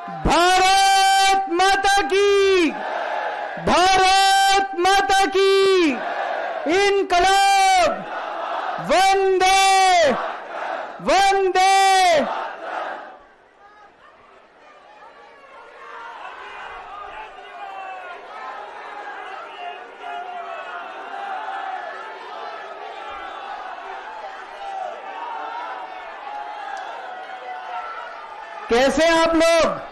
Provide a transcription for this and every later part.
भारत माता की, भारत माता की, इनकलाब, वंदे वंदे। कैसे हैं आप लोग?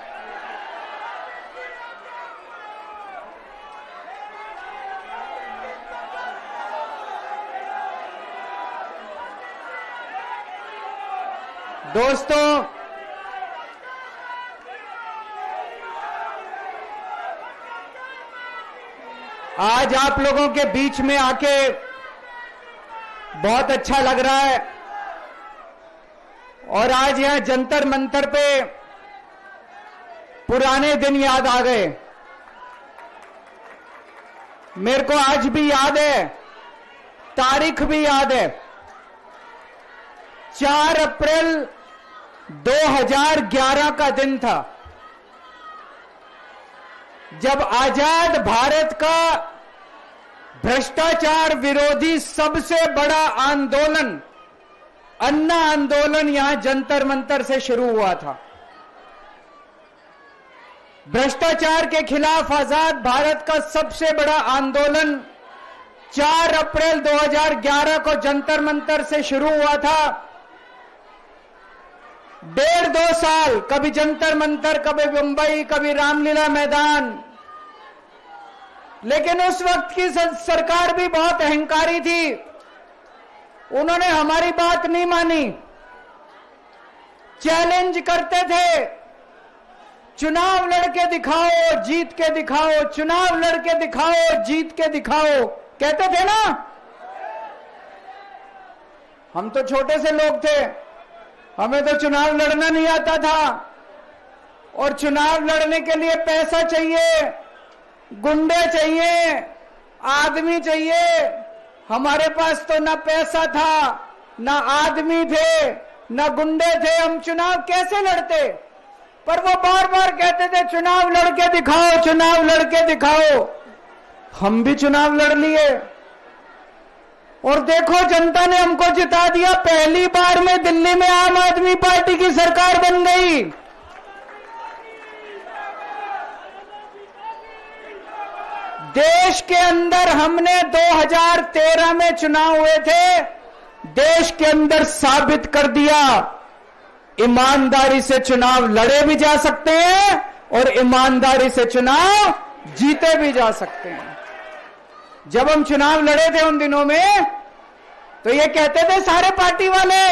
दोस्तों, आज आप लोगों के बीच में आके बहुत अच्छा लग रहा है और आज यहां जंतर मंतर पे पुराने दिन याद आ गए। मेरे को आज भी याद है, तारीख भी याद है, 4 अप्रैल 2011 का दिन था जब आजाद भारत का भ्रष्टाचार विरोधी सबसे बड़ा आंदोलन, अन्ना आंदोलन, यहां जंतर मंतर से शुरू हुआ था। भ्रष्टाचार के खिलाफ आजाद भारत का सबसे बड़ा आंदोलन 4 अप्रैल 2011 को जंतर मंतर से शुरू हुआ था। 1.5-2 साल, कभी जंतर मंतर, कभी मुंबई, कभी रामलीला मैदान। लेकिन उस वक्त की सरकार भी बहुत अहंकारी थी, उन्होंने हमारी बात नहीं मानी, चैलेंज करते थे, चुनाव लड़के दिखाओ, जीत के दिखाओ, चुनाव लड़के दिखाओ, जीत के दिखाओ, कहते थे ना। हम तो छोटे से लोग थे, हमें तो चुनाव लड़ना नहीं आता था और चुनाव लड़ने के लिए पैसा चाहिए, गुंडे चाहिए, आदमी चाहिए। हमारे पास तो ना पैसा था, ना आदमी थे, ना गुंडे थे, हम चुनाव कैसे लड़ते? पर वो बार बार कहते थे चुनाव लड़के दिखाओ, चुनाव लड़के दिखाओ। हम भी चुनाव लड़ लिए और देखो जनता ने हमको जिता दिया। पहली बार में दिल्ली में आम आदमी पार्टी की सरकार बन गई। देश के अंदर हमने 2013 में चुनाव हुए थे, देश के अंदर साबित कर दिया ईमानदारी से चुनाव लड़े भी जा सकते हैं और ईमानदारी से चुनाव जीते भी जा सकते हैं। जब हम चुनाव लड़े थे उन दिनों में तो ये कहते थे सारे पार्टी वाले,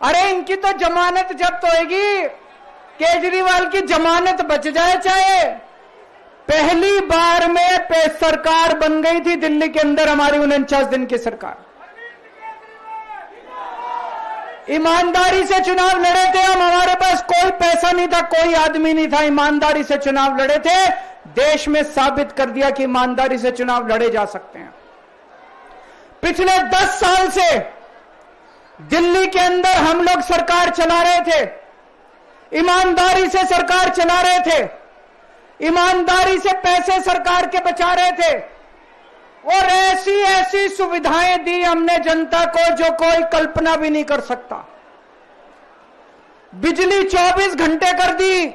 अरे इनकी तो जमानत जब्त होएगी, केजरीवाल की जमानत बच जाए चाहे। पहली बार में सरकार बन गई थी दिल्ली के अंदर हमारी 49 दिन की सरकार। ईमानदारी से चुनाव लड़े थे हम, हमारे पास कोई पैसा नहीं था, कोई आदमी नहीं था, ईमानदारी से चुनाव लड़े थे। देश में साबित कर दिया कि ईमानदारी से चुनाव लड़े जा सकते हैं। पिछले 10 साल से दिल्ली के अंदर हम लोग सरकार चला रहे थे, ईमानदारी से सरकार चला रहे थे, ईमानदारी से पैसे सरकार के बचा रहे थे और ऐसी ऐसी सुविधाएं दी हमने जनता को जो कोई कल्पना भी नहीं कर सकता। बिजली 24 घंटे कर दी,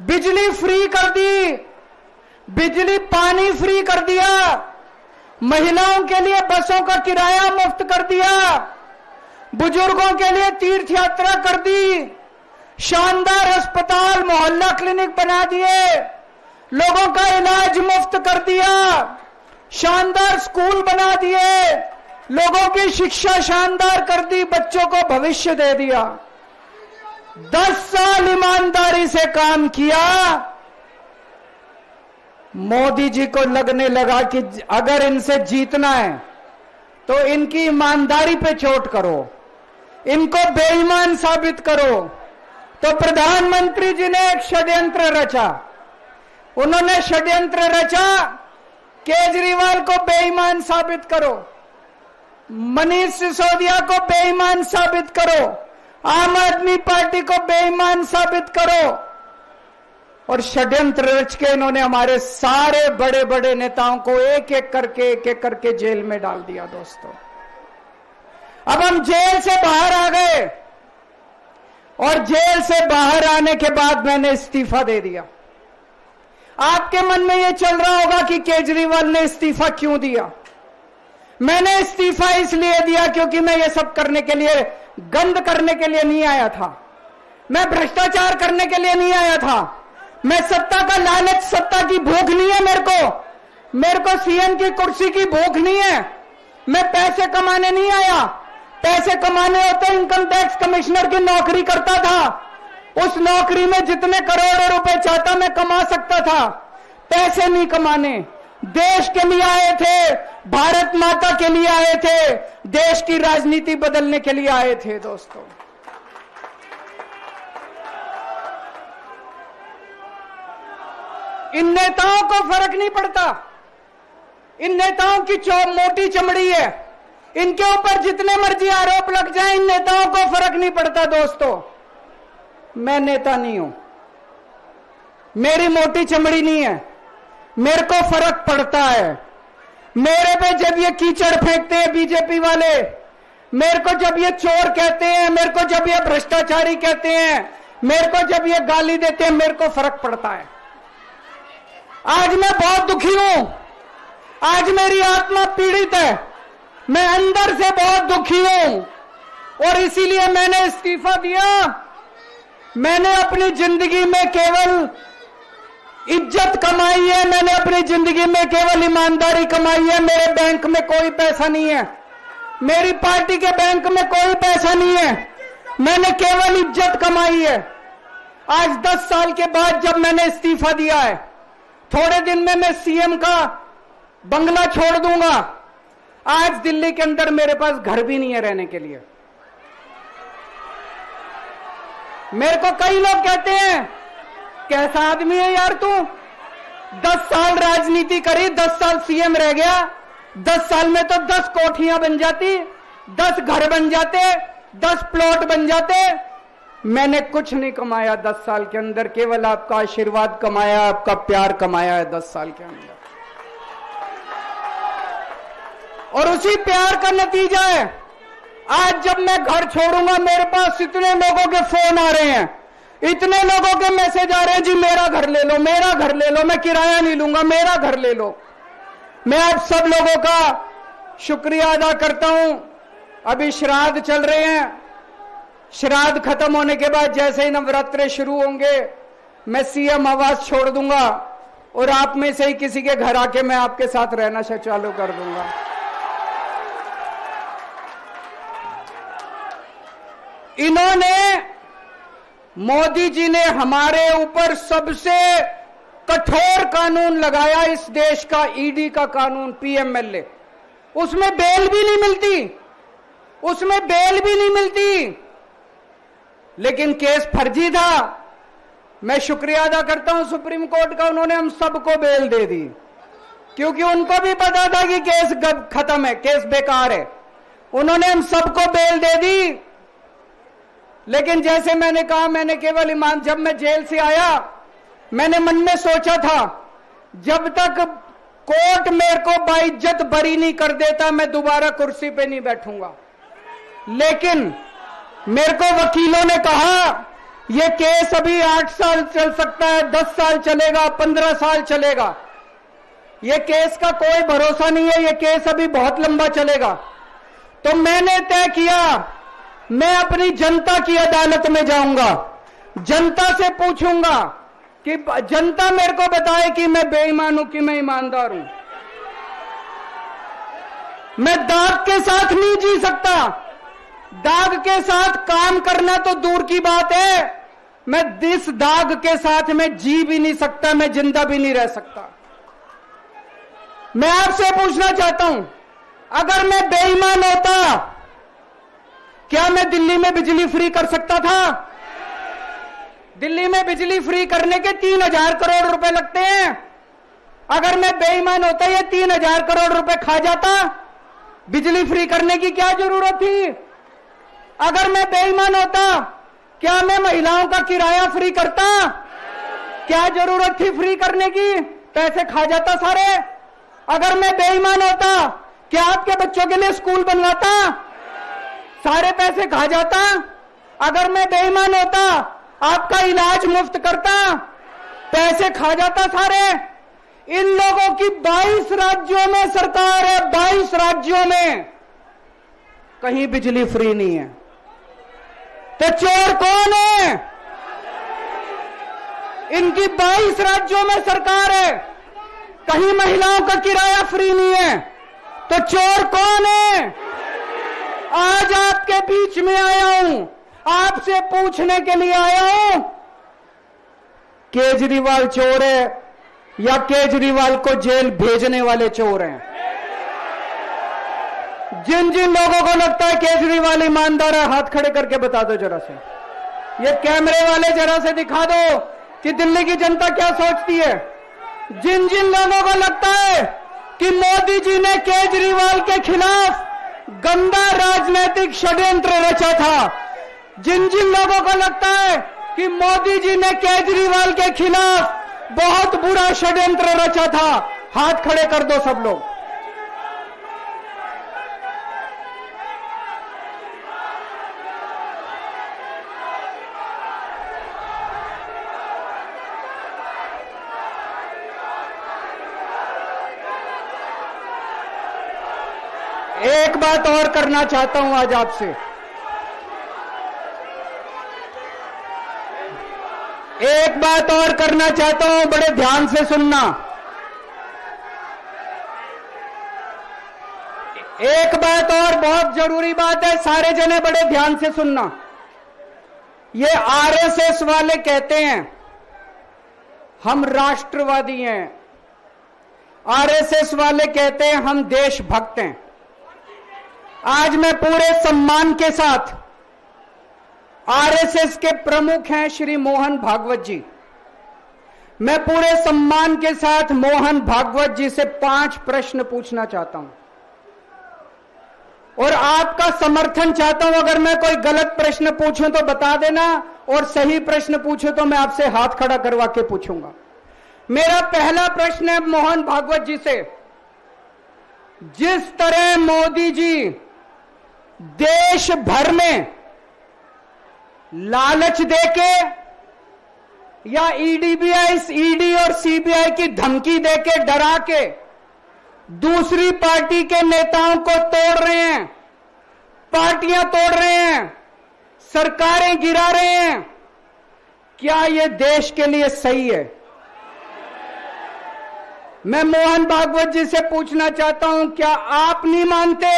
बिजली फ्री कर दी, बिजली पानी फ्री कर दिया, महिलाओं के लिए बसों का किराया मुफ्त कर दिया, बुजुर्गों के लिए तीर्थ यात्रा कर दी, शानदार अस्पताल मोहल्ला क्लिनिक बना दिए, लोगों का इलाज मुफ्त कर दिया, शानदार स्कूल बना दिए, लोगों की शिक्षा शानदार कर दी, बच्चों को भविष्य दे दिया। 10 साल ईमानदारी से काम किया। मोदी जी को लगने लगा कि अगर इनसे जीतना है तो इनकी ईमानदारी पे चोट करो, इनको बेईमान साबित करो। तो प्रधानमंत्री जी ने एक षड्यंत्र रचा। उन्होंने षड्यंत्र रचा, केजरीवाल को बेईमान साबित करो, मनीष सिसोदिया को बेईमान साबित करो, आम आदमी पार्टी को बेईमान साबित करो, और षड्यंत्र रच के इन्होंने हमारे सारे बड़े बड़े नेताओं को एक एक करके जेल में डाल दिया। दोस्तों, अब हम जेल से बाहर आ गए और जेल से बाहर आने के बाद मैंने इस्तीफा दे दिया। आपके मन में यह चल रहा होगा कि केजरीवाल ने इस्तीफा क्यों दिया। मैंने इस्तीफा इसलिए दिया क्योंकि मैं ये सब करने के लिए, गंद करने के लिए नहीं आया था। मैं भ्रष्टाचार करने के लिए नहीं आया था। मैं सत्ता का लालच, सत्ता की भूख नहीं है मेरे को सीएम की कुर्सी की भूख नहीं है। मैं पैसे कमाने नहीं आया। पैसे कमाने होते इनकम टैक्स कमिश्नर की नौकरी करता था। उस नौकरी में जितने करोड़ों रुपए चाहता मैं कमा सकता था। पैसे नहीं कमाने, देश के लिए आए थे, भारत माता के लिए आए थे, देश की राजनीति बदलने के लिए आए थे। दोस्तों, इन नेताओं को फर्क नहीं पड़ता। इन नेताओं की मोटी चमड़ी है, इनके ऊपर जितने मर्जी आरोप लग जाए, इन नेताओं को फर्क नहीं पड़ता। दोस्तों, मैं नेता नहीं हूं, मेरी मोटी चमड़ी नहीं है, मेरे को फर्क पड़ता है। मेरे पे जब ये कीचड़ फेंकते हैं बीजेपी वाले, मेरे को जब ये चोर कहते हैं, मेरे को जब ये भ्रष्टाचारी कहते हैं, मेरे को जब ये गाली देते हैं, मेरे को फर्क पड़ता है। आज मैं बहुत दुखी हूं, आज मेरी आत्मा पीड़ित है, मैं अंदर से बहुत दुखी हूं और इसीलिए मैंने इस्तीफा दिया। मैंने अपनी जिंदगी में केवल इज्जत कमाई है, मैंने अपनी जिंदगी में केवल ईमानदारी कमाई है। मेरे बैंक में कोई पैसा नहीं है, मेरी पार्टी के बैंक में कोई पैसा नहीं है, मैंने केवल इज्जत कमाई है। आज 10 साल के बाद जब मैंने इस्तीफा दिया है, थोड़े दिन में मैं सीएम का बंगला छोड़ दूंगा। आज दिल्ली के अंदर मेरे पास घर भी नहीं है रहने के लिए। मेरे को कई लोग कहते हैं, कैसा आदमी है यार तू, 10 साल राजनीति करी, 10 साल सीएम रह गया, 10 साल में तो 10 कोठियां बन जाती, 10 घर बन जाते, 10 प्लॉट बन जाते। मैंने कुछ नहीं कमाया 10 साल के अंदर, केवल आपका आशीर्वाद कमाया, आपका प्यार कमाया है 10 साल के अंदर। और उसी प्यार का नतीजा है आज जब मैं घर छोड़ूंगा, मेरे पास इतने लोगों के फोन आ रहे हैं, इतने लोगों के मैसेज आ रहे हैं, जी मेरा घर ले लो, मेरा घर ले लो, मैं किराया नहीं लूंगा, मेरा घर ले लो। मैं आप सब लोगों का शुक्रिया अदा करता हूं। अभी श्राद्ध चल रहे हैं, श्राद्ध खत्म होने के बाद जैसे ही नवरात्रे शुरू होंगे, मैं सीएम आवास छोड़ दूंगा और आप में से ही किसी के घर आके मैं आपके साथ रहना चालू कर दूंगा। इन्होंने, मोदी जी ने हमारे ऊपर सबसे कठोर कानून लगाया, इस देश का ईडी का कानून, पीएमएलए। उसमें बेल भी नहीं मिलती, उसमें बेल भी नहीं मिलती, लेकिन केस फर्जी था। मैं शुक्रिया अदा करता हूं सुप्रीम कोर्ट का, उन्होंने हम सबको बेल दे दी, क्योंकि उनको भी पता था कि केस खत्म है, केस बेकार है। उन्होंने हम सबको बेल दे दी। लेकिन जैसे मैंने कहा, मैंने केवल ईमान, जब मैं जेल से आया, मैंने मन में सोचा था, जब तक कोर्ट मेरे को बाइज्जत बरी नहीं कर देता, मैं दोबारा कुर्सी पे नहीं बैठूंगा। लेकिन मेरे को वकीलों ने कहा, यह केस अभी 8 साल चल सकता है, 10 साल चलेगा, 15 साल चलेगा, यह केस का कोई भरोसा नहीं है, यह केस अभी बहुत लंबा चलेगा। तो मैंने तय किया, मैं अपनी जनता की अदालत में जाऊंगा, जनता से पूछूंगा कि जनता मेरे को बताए कि मैं बेईमान हूं कि मैं ईमानदार हूं। मैं दाग के साथ नहीं जी सकता, दाग के साथ काम करना तो दूर की बात है, मैं इस दाग के साथ मैं जी भी नहीं सकता, मैं जिंदा भी नहीं रह सकता। मैं आपसे पूछना चाहता हूं, अगर मैं बेईमान होता, क्या मैं दिल्ली में बिजली फ्री कर सकता था? दिल्ली में बिजली फ्री करने के 3000 करोड़ रुपए लगते हैं। अगर मैं बेईमान होता, ये 3000 करोड़ रुपए खा जाता, बिजली फ्री करने की क्या जरूरत थी? अगर मैं बेईमान होता, क्या मैं महिलाओं का किराया फ्री करता? क्या जरूरत थी फ्री करने की? पैसे खा जाता सारे। अगर मैं बेईमान होता, क्या आपके बच्चों के लिए स्कूल बनवाता? सारे पैसे खा जाता। अगर मैं बेईमान होता, आपका इलाज मुफ्त करता? पैसे खा जाता सारे। इन लोगों की 22 राज्यों में सरकार है, 22 राज्यों में कहीं बिजली फ्री नहीं है। तो चोर कौन है? इनकी 22 राज्यों में सरकार है, कहीं महिलाओं का किराया फ्री नहीं है। तो चोर कौन है? आज आपके बीच में आया हूं, आपसे पूछने के लिए आया हूं, केजरीवाल चोर है या केजरीवाल को जेल भेजने वाले चोर हैं? जिन जिन लोगों को लगता है केजरीवाल ईमानदार है, हाथ खड़े करके बता दो जरा से। ये कैमरे वाले जरा से दिखा दो कि दिल्ली की जनता क्या सोचती है। जिन जिन लोगों को लगता है कि मोदी जी ने केजरीवाल के खिलाफ गंदा राजनीतिक षड्यंत्र रचा था, जिन जिन लोगों को लगता है कि मोदी जी ने केजरीवाल के खिलाफ बहुत बुरा षड्यंत्र रचा था, हाथ खड़े कर दो सब लोग। एक बात और करना चाहता हूं आज आपसे। एक बात और करना चाहता हूं, बड़े ध्यान से सुनना। एक बात और बहुत जरूरी बात है, सारे जने बड़े ध्यान से सुनना। ये आरएसएस वाले कहते हैं हम राष्ट्रवादी हैं, आरएसएस वाले कहते हैं हम देशभक्त हैं। आज मैं पूरे सम्मान के साथ, आरएसएस के प्रमुख हैं श्री मोहन भागवत जी, मैं पूरे सम्मान के साथ मोहन भागवत जी से 5 प्रश्न पूछना चाहता हूं और आपका समर्थन चाहता हूं। अगर मैं कोई गलत प्रश्न पूछूं तो बता देना, और सही प्रश्न पूछूं तो मैं आपसे हाथ खड़ा करवा के पूछूंगा। मेरा पहला प्रश्न है मोहन भागवत जी से। जिस तरह मोदी जी देश भर में लालच देके या ईडी और सीबीआई की धमकी देके, डरा के दूसरी पार्टी के नेताओं को तोड़ रहे हैं, पार्टियां तोड़ रहे हैं, सरकारें गिरा रहे हैं, क्या यह देश के लिए सही है? मैं मोहन भागवत जी से पूछना चाहता हूं, क्या आप नहीं मानते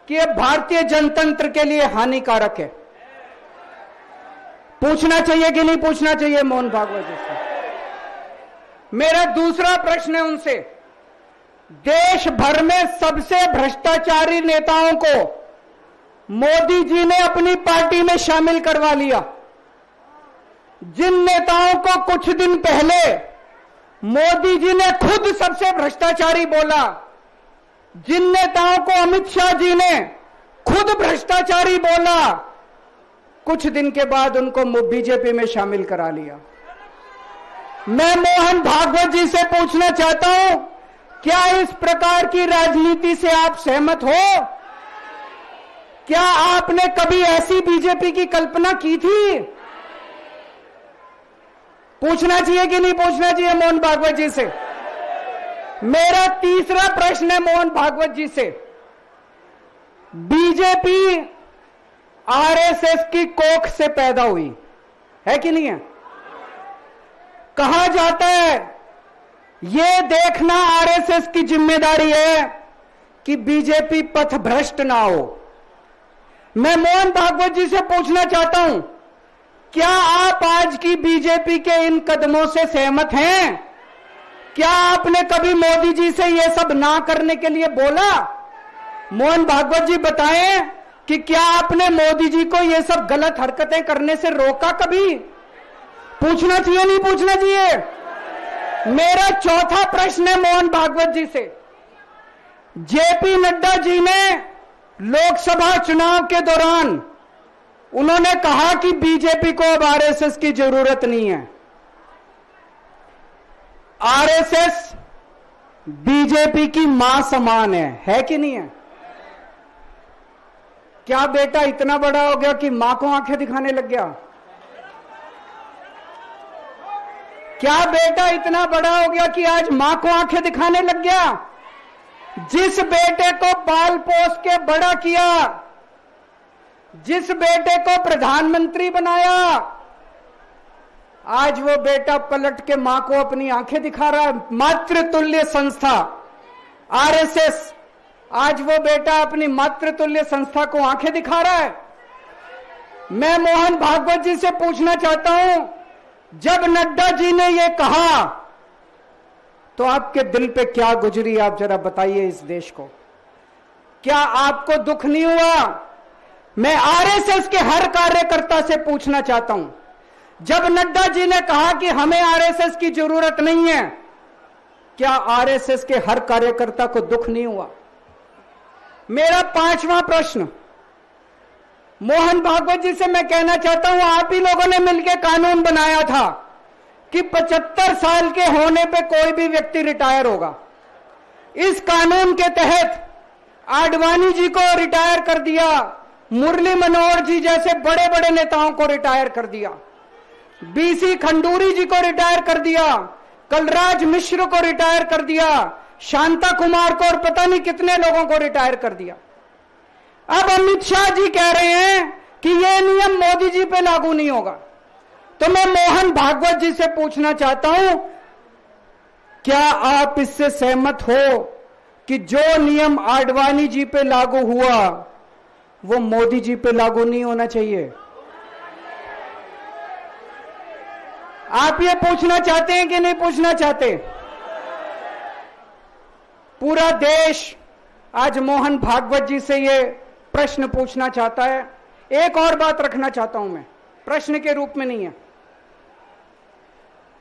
कि यह भारतीय जनतंत्र के लिए हानिकारक है? पूछना चाहिए कि नहीं पूछना चाहिए मोहन भागवत जी से? मेरा दूसरा प्रश्न है उनसे, देश भर में सबसे भ्रष्टाचारी नेताओं को मोदी जी ने अपनी पार्टी में शामिल करवा लिया। जिन नेताओं को कुछ दिन पहले मोदी जी ने खुद सबसे भ्रष्टाचारी बोला, जिन नेताओं को अमित शाह जी ने खुद भ्रष्टाचारी बोला, कुछ दिन के बाद उनको बीजेपी में शामिल करा लिया। मैं मोहन भागवत जी से पूछना चाहता हूं, क्या इस प्रकार की राजनीति से आप सहमत हो? क्या आपने कभी ऐसी बीजेपी की कल्पना की थी? पूछना चाहिए कि नहीं पूछना चाहिए मोहन भागवत जी से? मेरा तीसरा प्रश्न है मोहन भागवत जी से, बीजेपी आरएसएस की कोख से पैदा हुई है कि नहीं है? कहा जाता है यह देखना आरएसएस की जिम्मेदारी है कि बीजेपी पथभ्रष्ट ना हो। मैं मोहन भागवत जी से पूछना चाहता हूं, क्या आप आज की बीजेपी के इन कदमों से सहमत हैं? क्या आपने कभी मोदी जी से यह सब ना करने के लिए बोला? मोहन भागवत जी बताएं कि क्या आपने मोदी जी को यह सब गलत हरकतें करने से रोका कभी? पूछना चाहिए नहीं पूछना चाहिए? मेरा चौथा प्रश्न है मोहन भागवत जी से, जेपी नड्डा जी ने लोकसभा चुनाव के दौरान उन्होंने कहा कि बीजेपी को अब आरएसएस की जरूरत नहीं है। आरएसएस बीजेपी की मां समान है कि नहीं है? क्या बेटा इतना बड़ा हो गया कि मां को आंखें दिखाने लग गया? क्या बेटा इतना बड़ा हो गया कि आज मां को आंखें दिखाने लग गया? जिस बेटे को पाल पोस के बड़ा किया, जिस बेटे को प्रधानमंत्री बनाया, आज वो बेटा पलट के मां को अपनी आंखें दिखा रहा है। मातृतुल्य संस्था आरएसएस, आज वो बेटा अपनी मातृतुल्य संस्था को आंखें दिखा रहा है। मैं मोहन भागवत जी से पूछना चाहता हूं, जब नड्डा जी ने ये कहा तो आपके दिल पे क्या गुजरी, आप जरा बताइए इस देश को। क्या आपको दुख नहीं हुआ? मैं आरएसएस के हर कार्यकर्ता से पूछना चाहता हूं, जब नड्डा जी ने कहा कि हमें आरएसएस की जरूरत नहीं है, क्या आरएसएस के हर कार्यकर्ता को दुख नहीं हुआ? मेरा 5वां प्रश्न मोहन भागवत जी से मैं कहना चाहता हूं, आप ही लोगों ने मिलकर कानून बनाया था कि 75 साल के होने पे कोई भी व्यक्ति रिटायर होगा। इस कानून के तहत आडवाणी जी को रिटायर कर दिया, मुरली मनोहर जी जैसे बड़े बड़े नेताओं को रिटायर कर दिया, बीसी खंडूरी जी को रिटायर कर दिया, कलराज मिश्र को रिटायर कर दिया, शांता कुमार को और पता नहीं कितने लोगों को रिटायर कर दिया। अब अमित शाह जी कह रहे हैं कि यह नियम मोदी जी पे लागू नहीं होगा। तो मैं मोहन भागवत जी से पूछना चाहता हूं, क्या आप इससे सहमत हो कि जो नियम आडवाणी जी पे लागू हुआ वो मोदी जी पे लागू नहीं होना चाहिए? आप ये पूछना चाहते हैं कि नहीं पूछना चाहते? पूरा देश आज मोहन भागवत जी से ये प्रश्न पूछना चाहता है। एक और बात रखना चाहता हूं मैं, प्रश्न के रूप में नहीं है।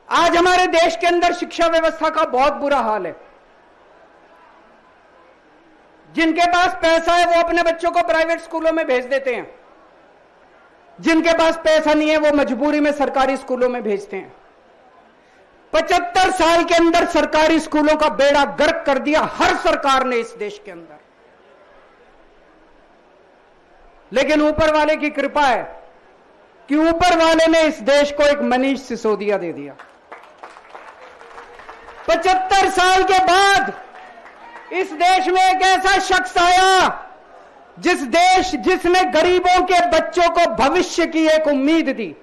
आज हमारे देश के अंदर शिक्षा व्यवस्था का बहुत बुरा हाल है। जिनके पास पैसा है वो अपने बच्चों को प्राइवेट स्कूलों में भेज देते हैं, जिनके पास पैसा नहीं है वो मजबूरी में सरकारी स्कूलों में भेजते हैं। 75 साल के अंदर सरकारी स्कूलों का बेड़ा गर्क कर दिया हर सरकार ने इस देश के अंदर। लेकिन ऊपर वाले की कृपा है कि ऊपर वाले ने इस देश को एक मनीष सिसोदिया दे दिया। 75 साल के बाद इस देश में एक ऐसा शख्स आया जिसने गरीबों के बच्चों को भविष्य की एक उम्मीद दी।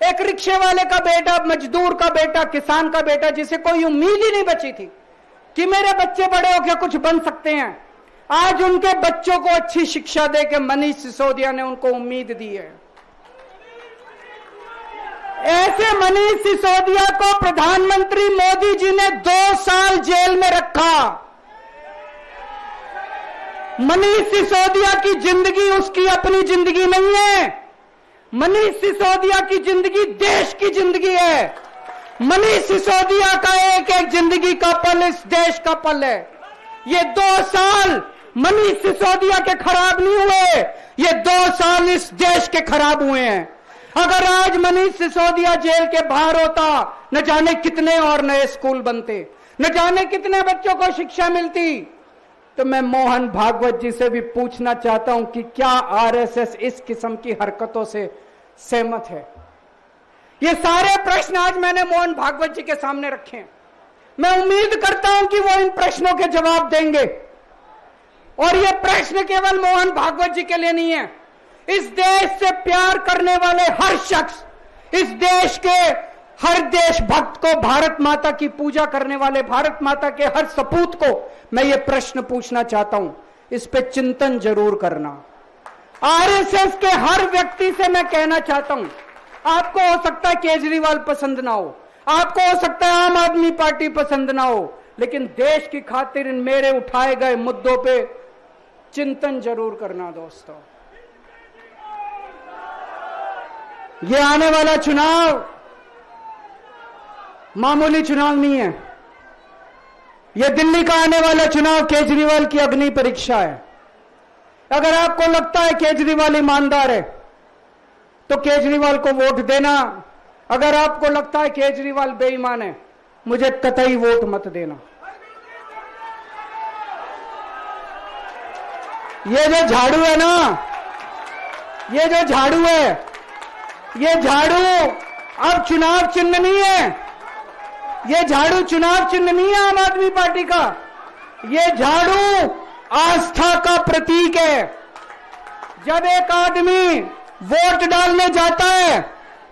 एक रिक्शे वाले का बेटा, मजदूर का बेटा, किसान का बेटा, जिसे कोई उम्मीद ही नहीं बची थी कि मेरे बच्चे बड़े होकर कुछ बन सकते हैं, आज उनके बच्चों को अच्छी शिक्षा देकर मनीष सिसोदिया ने उनको उम्मीद दी है। ऐसे मनीष सिसोदिया को प्रधानमंत्री मोदी जी ने 2 साल जेल में रखा। मनीष सिसोदिया की जिंदगी उसकी अपनी जिंदगी नहीं है। मनीष सिसोदिया की जिंदगी देश की जिंदगी है। मनीष सिसोदिया का एक एक जिंदगी का पल इस देश का पल है। ये 2 साल मनीष सिसोदिया के खराब नहीं हुए, ये 2 साल इस देश के खराब हुए हैं। अगर आज मनीष सिसोदिया जेल के बाहर होता, न जाने कितने और नए स्कूल बनते, न जाने कितने बच्चों को शिक्षा मिलती। तो मैं मोहन भागवत जी से भी पूछना चाहता हूं कि क्या आरएसएस इस किस्म की हरकतों से सहमत है? ये सारे प्रश्न आज मैंने मोहन भागवत जी के सामने रखे हैं। मैं उम्मीद करता हूं कि वो इन प्रश्नों के जवाब देंगे। और ये प्रश्न केवल मोहन भागवत जी के लिए नहीं है। इस देश से प्यार करने वाले हर शख्स, इस देश के हर देशभक्त को, भारत माता की पूजा करने वाले भारत माता के हर सपूत को मैं ये प्रश्न पूछना चाहता हूं, इस पे चिंतन जरूर करना। आरएसएस के हर व्यक्ति से मैं कहना चाहता हूं, आपको हो सकता है केजरीवाल पसंद ना हो, आपको हो सकता है आम आदमी पार्टी पसंद ना हो, लेकिन देश की खातिर इन मेरे उठाए गए मुद्दों पे चिंतन जरूर करना दोस्तों। ये आने वाला चुनाव मामूली चुनाव नहीं है। यह दिल्ली का आने वाला चुनाव केजरीवाल की अग्नि परीक्षा है। अगर आपको लगता है केजरीवाल ईमानदार है तो केजरीवाल को वोट देना। अगर आपको लगता है केजरीवाल बेईमान है, मुझे कतई वोट मत देना। ये जो झाड़ू है ना, ये जो झाड़ू है, ये झाड़ू अब चुनाव चिन्ह नहीं है। ये झाड़ू चुनाव चिन्ह नहीं है आम आदमी पार्टी का। ये झाड़ू आस्था का प्रतीक है। जब एक आदमी वोट डालने जाता है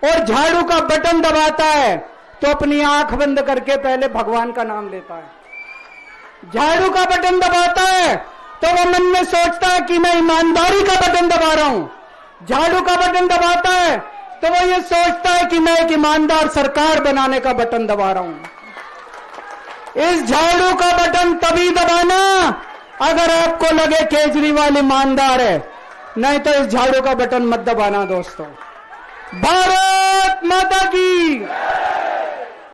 और झाड़ू का बटन दबाता है तो अपनी आंख बंद करके पहले भगवान का नाम लेता है। झाड़ू का बटन दबाता है तो वो मन में सोचता है कि मैं ईमानदारी का बटन दबा रहा हूं। झाड़ू का बटन दबाता है तो वो ये सोचता है कि मैं एक ईमानदार सरकार बनाने का बटन दबा रहा हूं। इस झाड़ू का बटन तभी दबाना अगर आपको लगे केजरीवाल ईमानदार है, नहीं तो इस झाड़ू का बटन मत दबाना दोस्तों। भारत माता की।